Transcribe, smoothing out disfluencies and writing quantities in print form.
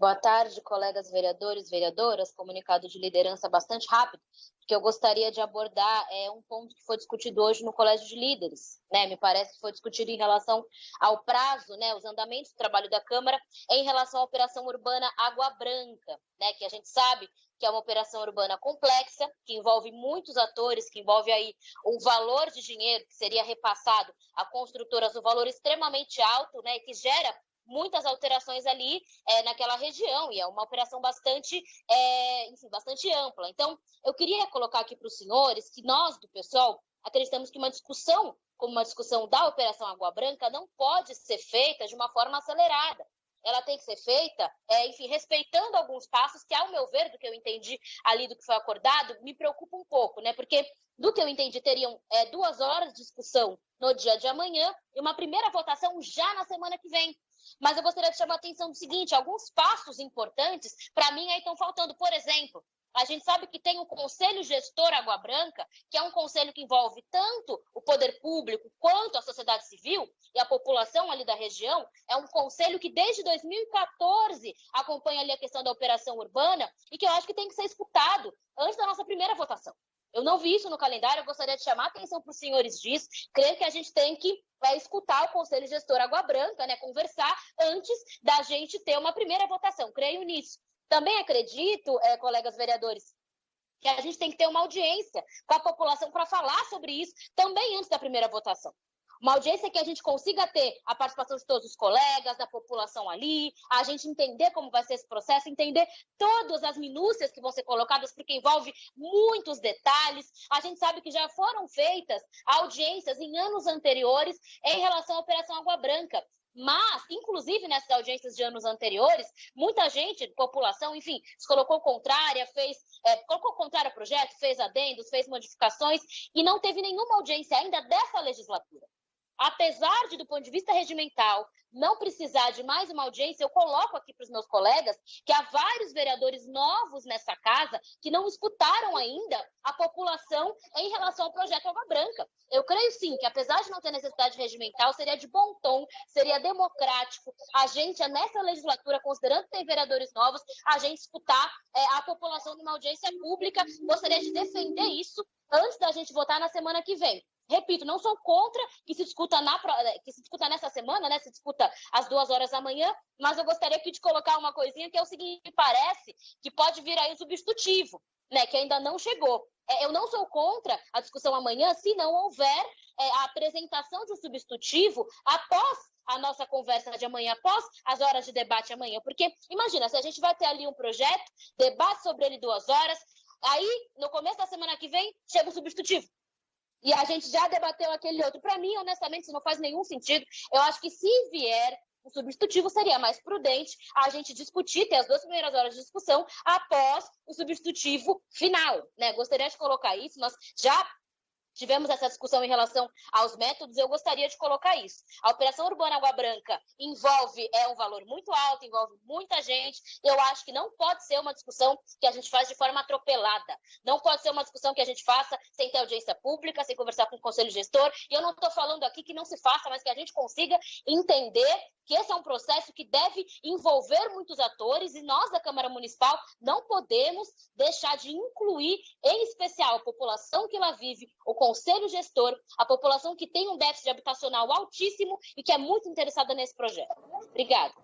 Boa tarde, colegas vereadores, vereadoras. Comunicado de liderança bastante rápido, porque eu gostaria de abordar um ponto que foi discutido hoje no Colégio de Líderes, né? Me parece que foi discutido em relação ao prazo, né? Os andamentos do trabalho da Câmara em relação à operação urbana Água Branca, né? Que a gente sabe que é uma operação urbana complexa, que envolve muitos atores, que envolve aí um valor de dinheiro que seria repassado a construtoras, um valor extremamente alto, né? Que gera muitas alterações ali naquela região, e é uma operação bastante, enfim, bastante ampla. Então, eu queria colocar aqui para os senhores que nós, do PSOL, acreditamos que uma discussão, como uma discussão da Operação Água Branca, não pode ser feita de uma forma acelerada. Ela tem que ser feita, enfim, respeitando alguns passos que, ao meu ver, do que eu entendi ali do que foi acordado, me preocupa um pouco, né? Porque, do que eu entendi, teriam 2 horas de discussão no dia de amanhã e uma primeira votação já na semana que vem. Mas eu gostaria de chamar a atenção do seguinte: alguns passos importantes, para mim, aí estão faltando. Por exemplo, a gente sabe que tem o Conselho Gestor Água Branca, que é um conselho que envolve tanto o poder público quanto a sociedade civil e a população ali da região. É um conselho que desde 2014 acompanha ali a questão da operação urbana e que eu acho que tem que ser escutado antes da nossa primeira votação. Eu não vi isso no calendário, eu gostaria de chamar a atenção para os senhores disso. Creio que a gente tem que escutar o Conselho Gestor Água Branca, né, conversar antes da gente ter uma primeira votação. Creio nisso. Também acredito, colegas vereadores, que a gente tem que ter uma audiência com a população para falar sobre isso também antes da primeira votação. Uma audiência que a gente consiga ter a participação de todos os colegas, da população ali, a gente entender como vai ser esse processo, entender todas as minúcias que vão ser colocadas, porque envolve muitos detalhes. A gente sabe que já foram feitas audiências em anos anteriores em relação à Operação Água Branca. Mas, inclusive nessas audiências de anos anteriores, muita gente, população, enfim, se colocou contrária, colocou contrária ao projeto, fez adendos, fez modificações e não teve nenhuma audiência ainda dessa legislatura. Apesar de, do ponto de vista regimental, não precisar de mais uma audiência, eu coloco aqui para os meus colegas que há vários vereadores novos nessa casa que não escutaram ainda a população em relação ao projeto Água Branca. Eu creio sim que, apesar de não ter necessidade regimental, seria de bom tom, seria democrático a gente, nessa legislatura, considerando que tem vereadores novos, a gente escutar a população numa audiência pública. Gostaria de defender isso antes da gente votar na semana que vem. Repito, não sou contra que se discuta nessa semana, né? Se discuta às 2 horas da manhã, mas eu gostaria aqui de colocar uma coisinha que é o seguinte: parece que pode vir aí um substitutivo, né? Que ainda não chegou. Eu não sou contra a discussão amanhã se não houver a apresentação de um substitutivo após a nossa conversa de amanhã, após as horas de debate amanhã. Porque, imagina, se a gente vai ter ali um projeto, debate sobre ele 2 horas, aí, no começo da semana que vem, chega o substitutivo. E a gente já debateu aquele outro. Para mim, honestamente, isso não faz nenhum sentido. Eu acho que se vier o substitutivo, seria mais prudente a gente discutir, ter as 2 primeiras horas de discussão após o substitutivo final, né? Gostaria de colocar isso. Nós já tivemos essa discussão em relação aos métodos, eu gostaria de colocar isso. A Operação Urbana Água Branca envolve um valor muito alto, envolve muita gente. Eu acho que não pode ser uma discussão que a gente faz de forma atropelada. Não pode ser uma discussão que a gente faça sem ter audiência pública, sem conversar com o Conselho Gestor. E eu não estou falando aqui que não se faça, mas que a gente consiga entender que esse é um processo que deve envolver muitos atores, e nós da Câmara Municipal não podemos deixar de incluir, em especial, a população que lá vive, o Conselho Gestor, a população que tem um déficit habitacional altíssimo e que é muito interessada nesse projeto. Obrigada.